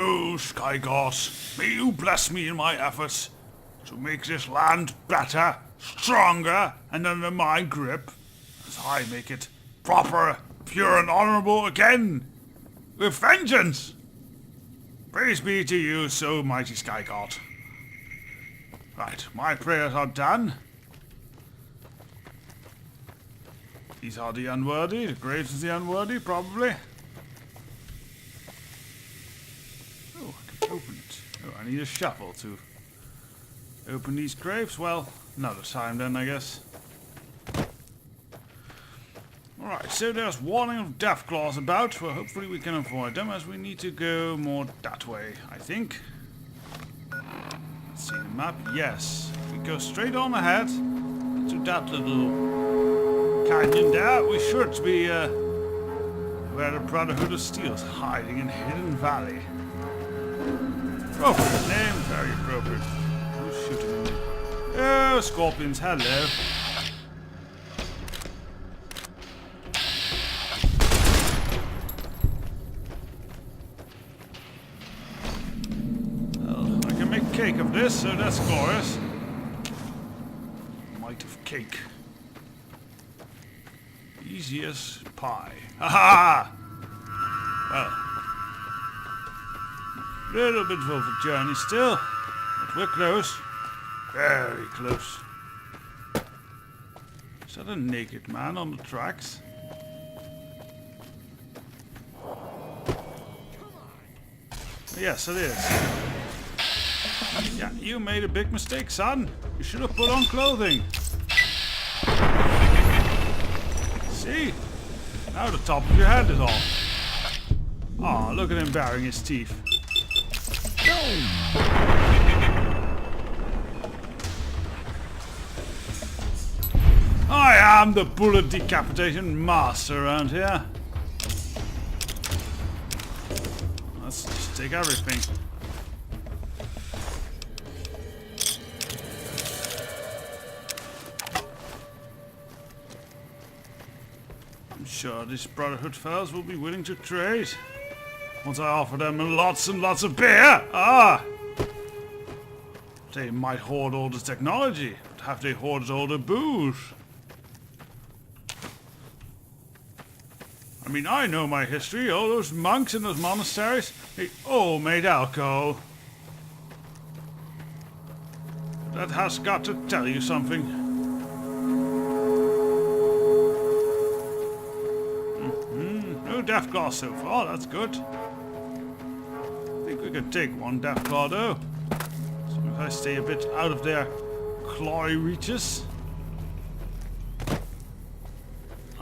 Oh, Sky Gods, may you bless me in my efforts to make this land better, stronger, and under my grip, as I make it proper, pure, and honorable again, with vengeance. Praise be to you, so mighty Sky God. Right, my prayers are done. These are the unworthy, the graves of the unworthy, probably. Oh, I can open it. Oh, I need a shovel to open these graves. Well, another time then, I guess. Alright, so there's warning of death claws about. Well, hopefully we can avoid them, as we need to go more that way, I think. Let's see the map. Yes. If we go straight on ahead to that little canyon there, we should be where the Brotherhood of Steel is hiding in Hidden Valley. Appropriate name, very appropriate. Who's shooting me? Oh, scorpions, hello. Well, I can make cake of this, so that's glorious. Might of cake. Easy as pie. Ha ha! Well, little bit of a journey still, but we're close. Very close. Is that a naked man on the tracks? Yes, it is. Yeah, you made a big mistake, son. You should have put on clothing. See? Now the top of your head is off. Oh, look at him baring his teeth. I am the bullet decapitation master around here. Let's just take everything. I'm sure these Brotherhood fellows will be willing to trade once I offer them lots and lots of beer. Ah! They might hoard all the technology, but have they hoarded all the booze? I mean, I know my history. All those monks in those monasteries, they all made alcohol. That has got to tell you something. No death claw so far, that's good. I think we can take one death claw though. So if I stay a bit out of their clawy reaches.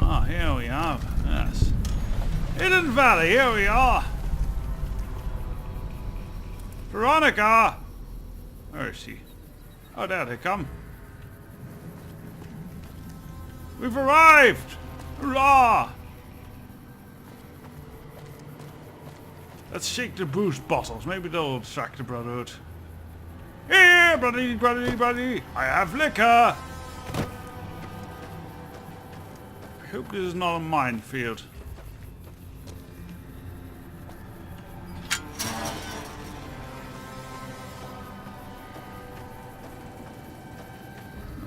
Ah, here we have, yes. Hidden Valley, here we are. Veronica! Where is she? Oh, there they come. We've arrived! Hurrah! Let's shake the boost bottles. Maybe they'll attract the Brotherhood. Here, brotherly, I have liquor! I hope this is not a minefield.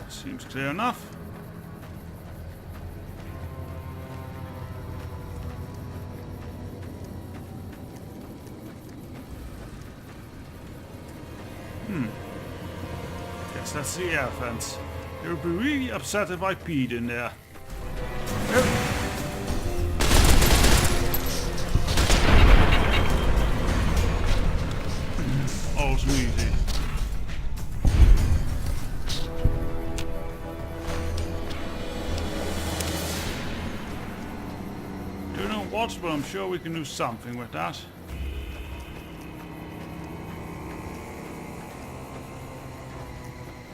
Seems clear enough. Guess that's the air fence. They would be really upset if I peed in there. Yep. All too easy. Don't know what, but I'm sure we can do something with that.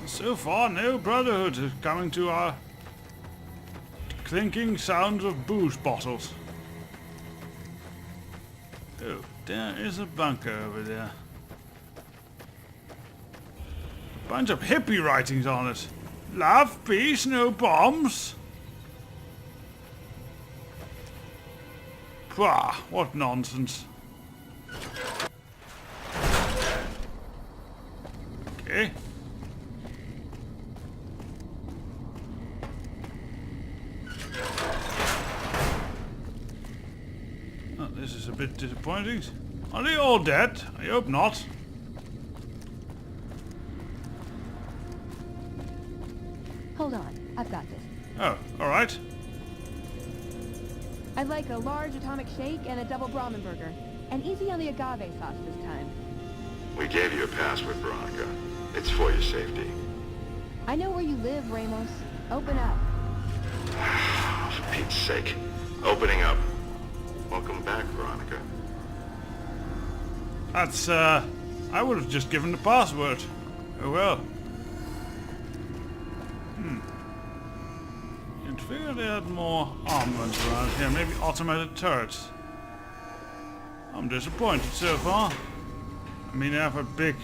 So far, no Brotherhood is coming to our clinking sounds of booze bottles. Oh, there is a bunker over there. A bunch of hippie writings on it. Love, peace, no bombs. Pah, what nonsense. bit disappointing. Are they all dead? I hope not. Hold on, I've got this. Oh, alright. I'd like a large atomic shake and a double Brahmin burger. And easy on the agave sauce this time. We gave you a password, Veronica. It's for your safety. I know where you live, Ramos. Open up. For Pete's sake. Opening up. Welcome back, Veronica. That's, I would have just given the password. Oh well. You'd figure they had more armaments around here. Maybe automated turrets. I'm disappointed so far. I mean, they have a big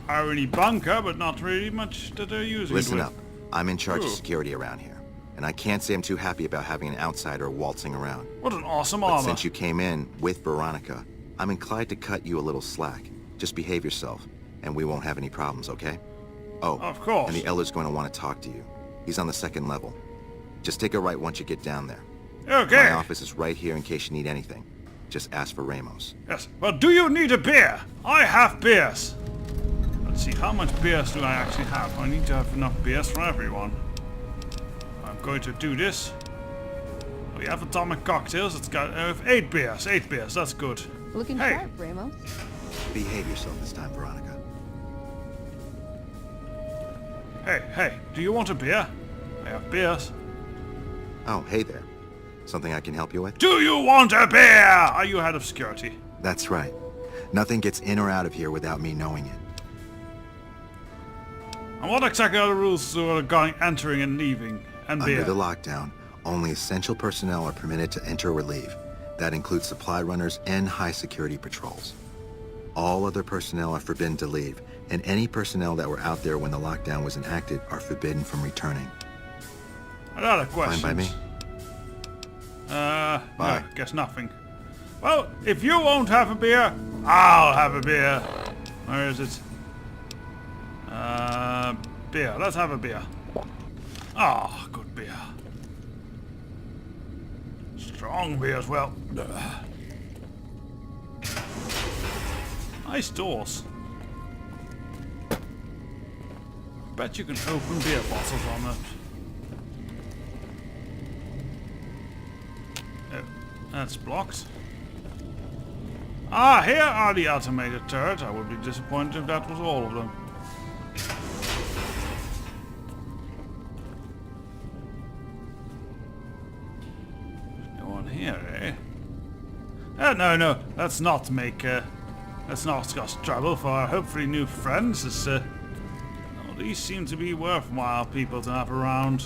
irony bunker, but not really much that they're using. Listen it up. with. I'm in charge of Ooh. security around here. And I can't say I'm too happy about having an outsider waltzing around. What an awesome But armor. since you came in with Veronica, I'm inclined to cut you a little slack. Just behave yourself, and we won't have any problems, okay? Oh, Of course. and the Elder's going to want to talk to you. He's on the 2nd level. Just take a right once you get down there. Okay. My office is right here in case you need anything. Just ask for Ramos. Yes. Well, do you need a beer? I have beers. Let's see, how much beers do I actually have? I need to have enough beers for everyone. I'm going to do this. We have atomic cocktails. It's got 8 beers. 8 beers. That's good. Looking Hey. sharp, Ramos. Behave yourself this time, Veronica. Hey, do you want a beer? I have beers. Oh, hey there. Something I can help you with? Do you want a beer? Are you head of security? That's right. Nothing gets in or out of here without me knowing it. And what exactly are the rules for going entering and leaving? And beer? Under the lockdown, only essential personnel are permitted to enter or leave. That includes supply runners and high-security patrols. All other personnel are forbidden to leave, and any personnel that were out there when the lockdown was enacted are forbidden from returning. Another question. Fine by me? No, Bye. guess nothing. Well, if you won't have a beer, I'll have a beer. Where is it? Beer. Let's have a beer. Ah, good beer. Strong beer as well. Nice doors. Bet you can open beer bottles on it. Oh, that's blocked. Ah, here are the automated turrets. I would be disappointed if that was all of them. There's no one here, eh? No. Let's not make, let's not cause trouble for our hopefully new friends. These seem to be worthwhile people to have around.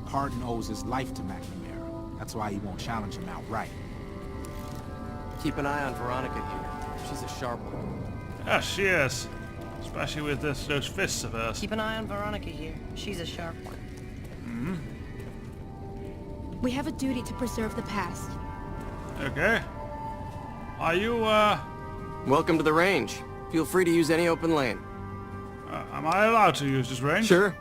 Hardin owes his life to McNamara. That's why he won't challenge him outright. Keep an eye on Veronica here. She's a sharp one. Yes, she is. Especially with those fists of hers. Keep an eye on Veronica here. She's a sharp one. We have a duty to preserve the past. Okay. Are you, Welcome to the range. Feel free to use any open lane. am I allowed to use this range? Sure.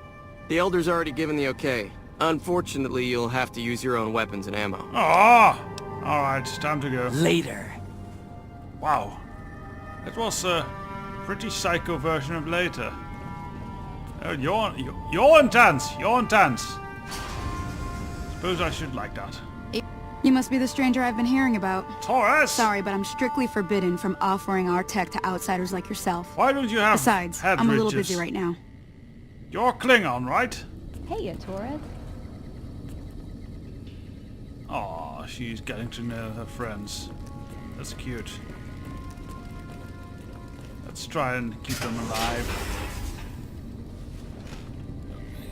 The Elder's already given the okay. Unfortunately, you'll have to use your own weapons and ammo. Oh! Alright, time to go. Later. Wow. That was a pretty psycho version of later. Oh, you're intense. You're intense. Suppose I should like that. You must be the stranger I've been hearing about. Torres! Sorry, but I'm strictly forbidden from offering our tech to outsiders like yourself. Why don't you have Besides, head I'm a little ridges? busy right now. You're Klingon, right? Hey, Torres. Aw, she's getting to know her friends. That's cute. Let's try and keep them alive.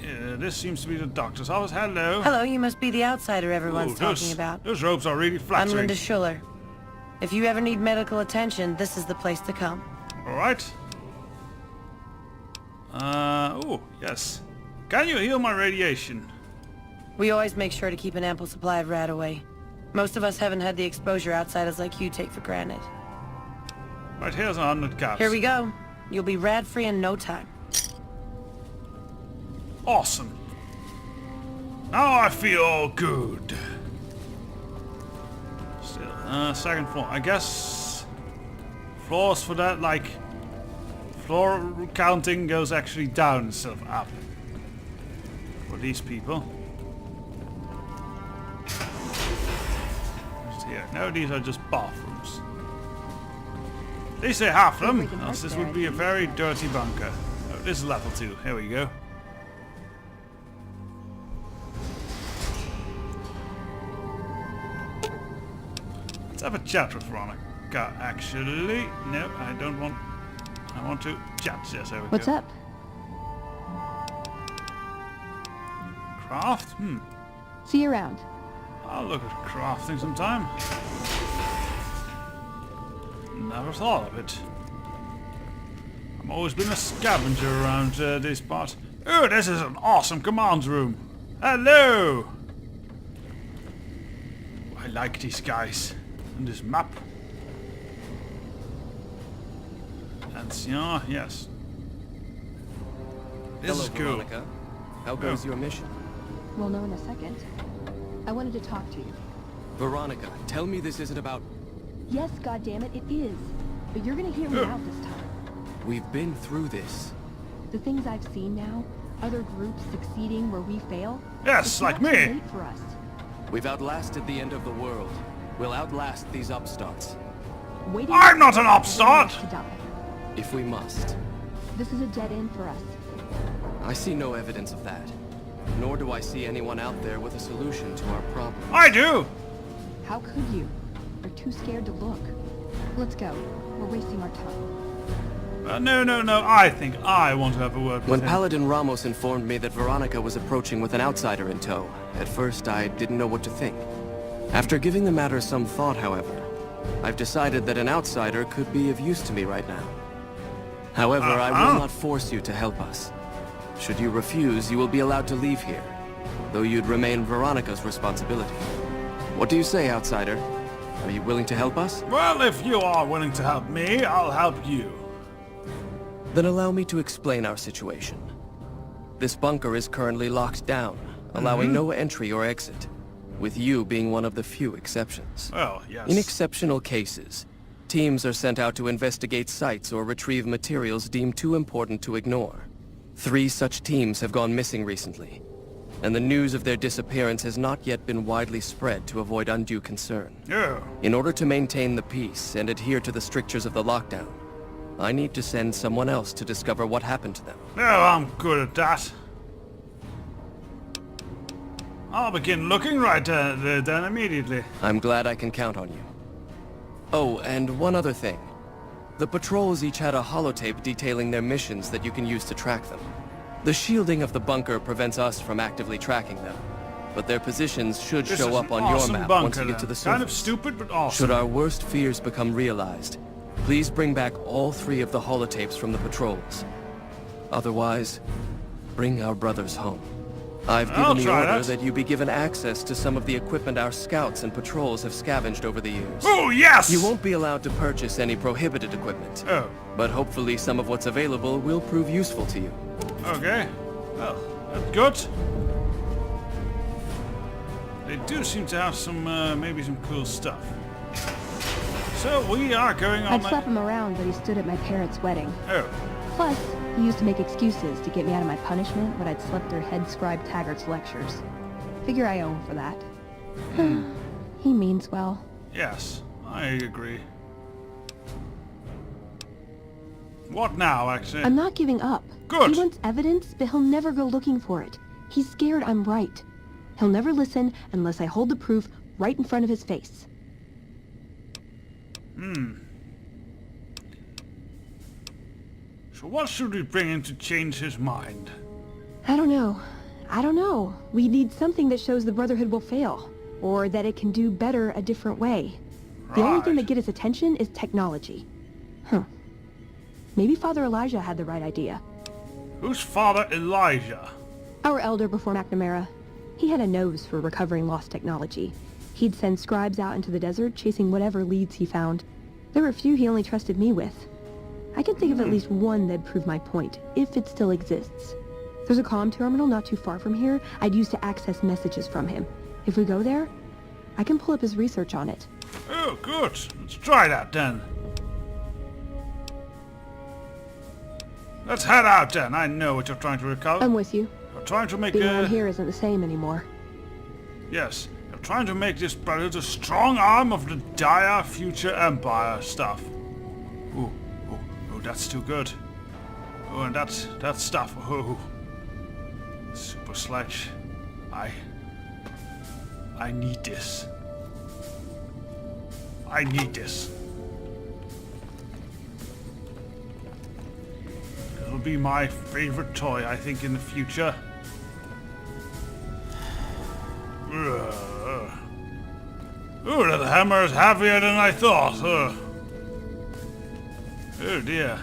Yeah, this seems to be the doctor's office. Hello. Hello, you must be the outsider everyone's Ooh, talking about. Those robes are really I'm flattering. Linda Schuller. If you ever need medical attention, this is the place to come. Alright. Oh, yes. Can you heal my radiation? We always make sure to keep an ample supply of Radaway. Most of us haven't had the exposure outsiders like you take for granted. Right, here's 100 caps. Here we go. You'll be rad-free in no time. Awesome. Now I feel good. Still Second floor. I guess floors for that, like, floor counting goes actually down instead of up. For these people. Just here. No, these are just bathrooms. At least they have them, else this would be a very dirty bunker. Oh, this is level 2. Here we go. Let's have a chat with Veronica, actually. No, I don't want... I want to chat. Yes, there we What's go. up? Craft? See you around. I'll look at crafting sometime. Never thought of it. I've always been a scavenger around this part. Oh, this is an awesome command room. Hello! I like these guys. And this map. Ancien, yes. This Hello, is cool. Veronica. How goes your mission? We'll know in a second. I wanted to talk to you. Veronica, tell me this isn't about... Yes, goddammit, it is. But you're gonna hear me out this time. We've been through this. The things I've seen now, other groups succeeding where we fail. Yes, it's like not too me. late for us. We've outlasted the end of the world. We'll outlast these upstarts. Waiting I'm not an for upstart! to die. If we must. This is a dead end for us. I see no evidence of that. Nor do I see anyone out there with a solution to our problem. I do! How could you? You're too scared to look. Let's go. We're wasting our time. No. I think I want to have a word with When him. Paladin Ramos informed me that Veronica was approaching with an outsider in tow, at first I didn't know what to think. After giving the matter some thought, however, I've decided that an outsider could be of use to me right now. However, I will not force you to help us. Should you refuse, you will be allowed to leave here, though you'd remain Veronica's responsibility. What do you say, outsider? Are you willing to help us? Well, if you are willing to help me, I'll help you. Then allow me to explain our situation. This bunker is currently locked down, allowing no entry or exit, with you being one of the few exceptions. Well, yes. In exceptional cases, teams are sent out to investigate sites or retrieve materials deemed too important to ignore. 3 such teams have gone missing recently, and the news of their disappearance has not yet been widely spread to avoid undue concern. Yeah. In order to maintain the peace and adhere to the strictures of the lockdown, I need to send someone else to discover what happened to them. No, I'm good at that. I'll begin looking right then immediately. I'm glad I can count on you. Oh, and one other thing. The patrols each had a holotape detailing their missions that you can use to track them. The shielding of the bunker prevents us from actively tracking them, but their positions should This show is up an on awesome your map bunker, once you get to then. the surface. Kind of stupid, but awesome. Should our worst fears become realized, please bring back all 3 of the holotapes from the patrols. Otherwise, bring our brothers home. I've I'll given the try order that. that you be given access to some of the equipment our scouts and patrols have scavenged over the years. Oh, yes! You won't be allowed to purchase any prohibited equipment. Oh, But hopefully some of what's available will prove useful to you. okay. Well, that's good. They do seem to have some, maybe some cool stuff. So we are going on... I'd slap him around, but he stood at my parents' wedding. Oh, Plus, he used to make excuses to get me out of my punishment when I'd slept through head scribe Taggart's lectures. Figure I owe him for that. He means well. yes. I agree. What now, actually? I'm not giving up. Good. He wants evidence, but he'll never go looking for it. He's scared I'm right. He'll never listen unless I hold the proof right in front of his face. So what should we bring him to change his mind? I don't know. We need something that shows the Brotherhood will fail, or that it can do better a different way. The only thing Right. that get his attention is technology. Maybe Father Elijah had the right idea. Who's Father Elijah? Our elder before McNamara. He had a nose for recovering lost technology. He'd send scribes out into the desert chasing whatever leads he found. There were a few he only trusted me with. I can think of at least one that'd prove my point, if it still exists. There's a comm terminal not too far from here I'd use to access messages from him. If we go there, I can pull up his research on it. Oh, good. Let's try that then. Let's head out then. I know what you're trying to recover. I'm with you. You're trying to make Being around here isn't the same anymore. Yes, you're trying to make this brotherhood a strong arm of the Diar future empire stuff. Ooh, that's too good. Oh, and that stuff. Oh, super sledge. I need this. I need this. It'll be my favorite toy, I think, in the future. Ooh, that hammer is heavier than I thought. Oh dear.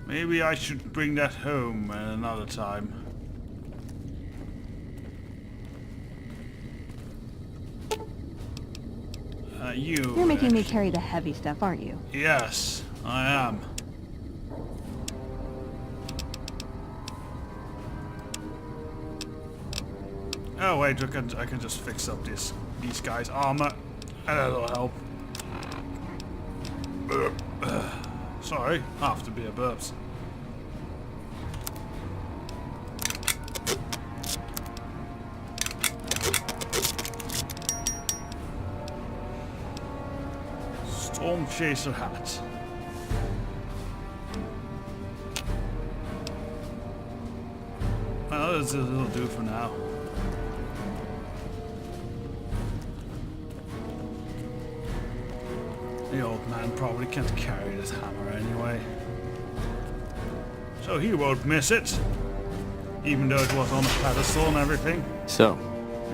Maybe I should bring that home at another time. You're making me carry the heavy stuff, aren't you? Yes, I am. Oh wait, I can just fix up these guys' armor, and that'll help. Sorry, after beer burps. Storm Chaser hat. Well, it'll do for now. The old man probably can't carry this hammer anyway. So he won't miss it. Even though it was on a pedestal and everything. So,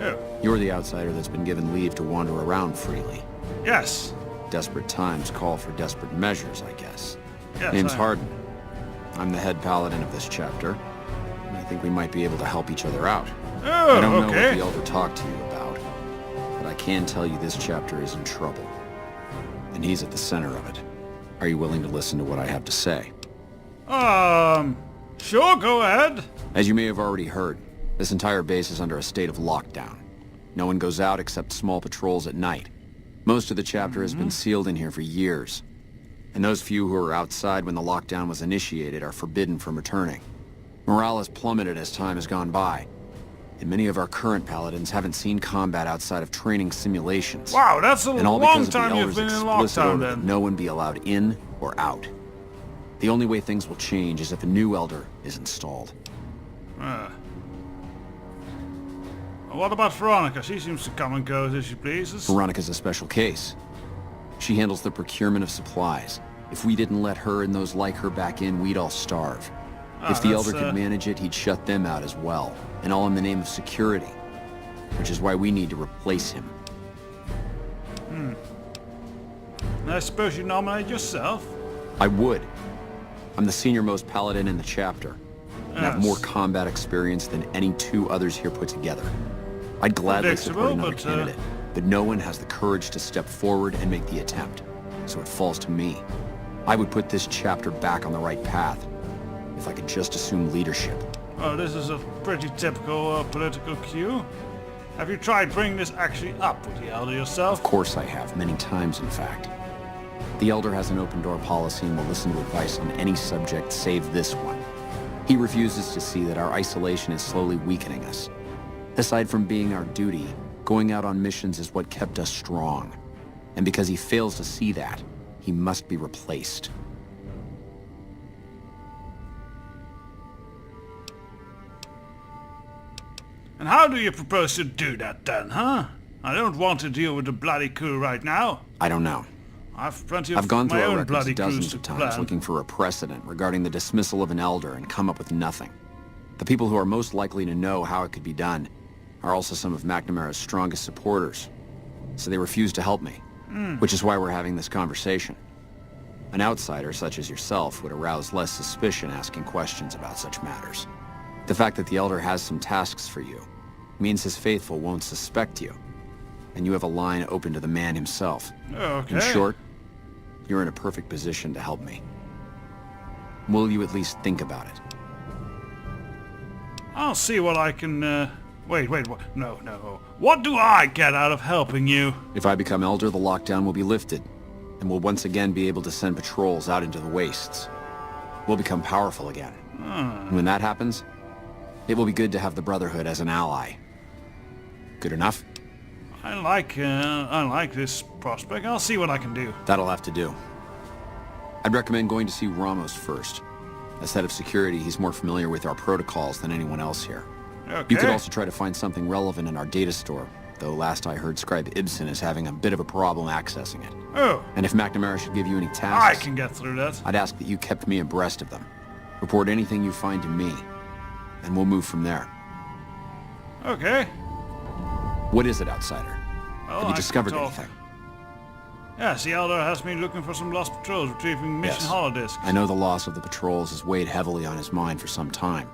Oh, you're the outsider that's been given leave to wander around freely. yes. Desperate times call for desperate measures, I guess. Yes, Name's I- Hardin. I'm the head paladin of this chapter, and I think we might be able to help each other out. Oh, I don't know what okay. the Elder talked to you about, but I can tell you this chapter is in trouble. And he's at the center of it. Are you willing to listen to what I have to say? Sure, go ahead. As you may have already heard, this entire base is under a state of lockdown. No one goes out except small patrols at night. Most of the chapter has been sealed in here for years. And those few who were outside when the lockdown was initiated are forbidden from returning. Morale has plummeted as time has gone by. And many of our current paladins haven't seen combat outside of training simulations. Wow, that's a And all long because of the time you've Elder's been in explicit lockdown order that then. no one be allowed in or out. The only way things will change is if a new Elder is installed. What about Veronica? She seems to come and go as she pleases. Veronica's a special case. She handles the procurement of supplies. If we didn't let her and those like her back in, we'd all starve. If the that's, Elder could manage it, he'd shut them out as well. And all in the name of security. Which is why we need to replace him. I suppose you nominate yourself? I would. I'm the senior-most paladin in the chapter. And have Yes. more combat experience than any two others here put together. I'd gladly support Predictable, another but, candidate. But no one has the courage to step forward and make the attempt. So it falls to me. I would put this chapter back on the right path. If I could just assume leadership. Oh, this is a pretty typical political cue. Have you tried bringing this actually up with the Elder yourself? Of course I have, many times in fact. The Elder has an open-door policy and will listen to advice on any subject save this one. He refuses to see that our isolation is slowly weakening us. Aside from being our duty, going out on missions is what kept us strong. And because he fails to see that, he must be replaced. And how do you propose to do that then, huh? I don't want to deal with the bloody crew right now. I don't know. I've plenty of I've gone my through our own records bloody crews dozens to of times plan. looking for a precedent regarding the dismissal of an Elder and come up with nothing. The people who are most likely to know how it could be done are also some of McNamara's strongest supporters. So they refuse to help me, which is why we're having this conversation. An outsider such as yourself would arouse less suspicion asking questions about such matters. The fact that the Elder has some tasks for you means his faithful won't suspect you, and you have a line open to the man himself. Okay. In short, you're in a perfect position to help me. Will you at least think about it? I'll see what I can Wait, what? No. What do I get out of helping you? If I become Elder, the lockdown will be lifted, and we'll once again be able to send patrols out into the wastes. We'll become powerful again. And when that happens, it will be good to have the Brotherhood as an ally. Good enough? I like this prospect. I'll see what I can do. That'll have to do. I'd recommend going to see Ramos first. As head of security, he's more familiar with our protocols than anyone else here. Okay. You could also try to find something relevant in our data store, though last I heard Scribe Ibsen is having a bit of a problem accessing it. Oh, And if McNamara should give you any I tasks, can get through that. I'd ask that you kept me abreast of them. Report anything you find to me, and we'll move from there. Okay. What is it, Outsider? Well, Have I you can discovered talk. anything? Yes, the Elder has been looking for some lost patrols, retrieving mission Yes. holodisks. I know the loss of the patrols has weighed heavily on his mind for some time.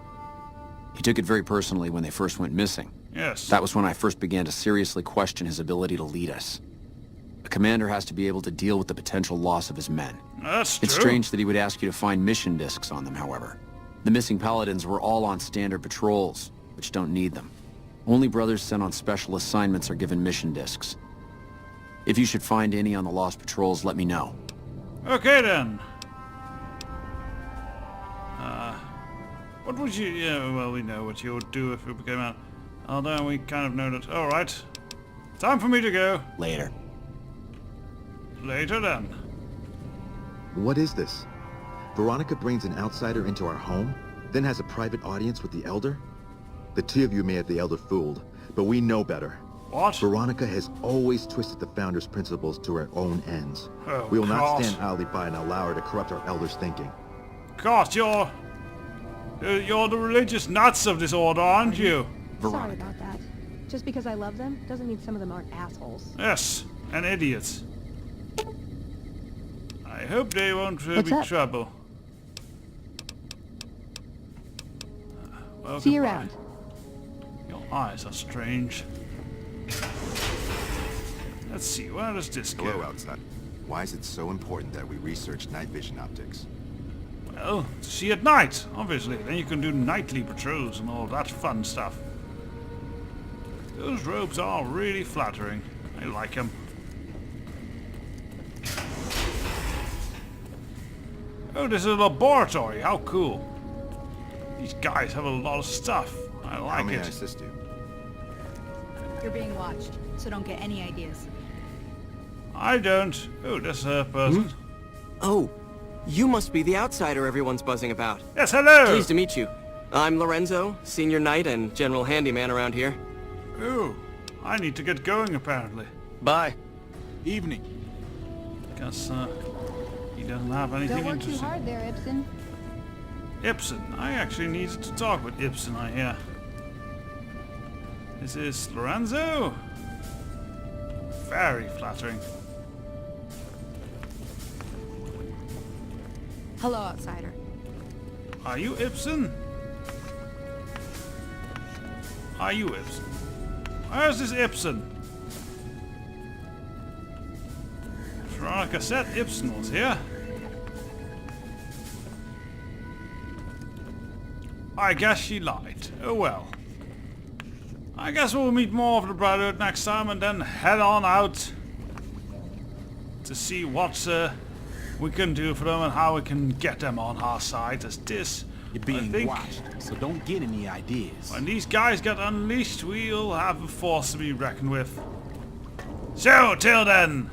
He took it very personally when they first went missing. Yes. That was when I first began to seriously question his ability to lead us. A commander has to be able to deal with the potential loss of his men. That's true. It's strange that he would ask you to find mission discs on them, however. The missing paladins were all on standard patrols, which don't need them. Only brothers sent on special assignments are given mission discs. If you should find any on the lost patrols, let me know. Okay then. What would you... Yeah, well, we know what you would do if we became out. Although we kind of know that... Alright. Time for me to go. Later. Later then. What is this? Veronica brings an outsider into our home, then has a private audience with the Elder? The two of you may have the Elder fooled, but we know better. What? Veronica has always twisted the Founder's principles to her own ends. Oh, we will not God. stand idly by and allow her to corrupt our Elder's thinking. God, you're the religious nuts of this order, aren't you? Sorry about that. Just because I love them doesn't mean some of them aren't assholes. Yes, and idiots. I hope they won't What's be up? trouble. Well, See you goodbye. around. Your eyes are strange. Let's see, where does this go? Hello, outside. Why is it so important that we research night vision optics? Well, to see at night, obviously. Then you can do nightly patrols and all that fun stuff. Those robes are really flattering. I like them. Oh, this is a laboratory. How cool. These guys have a lot of stuff. I like How may I it. assist you? You're being watched, so don't get any ideas. I don't. Oh, there's a person. Oh, you must be the outsider everyone's buzzing about. Yes, hello! Pleased to meet you. I'm Lorenzo, senior knight and general handyman around here. Oh, I need to get going apparently. Bye. Evening. Guess he doesn't have anything Don't work too interesting. hard there, Ibsen. Ibsen. I actually needed to talk with Ibsen, I hear. This is Lorenzo. Very flattering. Hello, outsider. Are you Ibsen? Are you Ibsen? Where's this Ibsen? Veronica said Ibsen was here. I guess she lied. Oh well. I guess we'll meet more of the Brotherhood next time and then head on out to see what we can do for them and how we can get them on our side. As this, You're I being think, watched, so don't get any ideas. when these guys get unleashed, we'll have a force to be reckoned with. So, till then,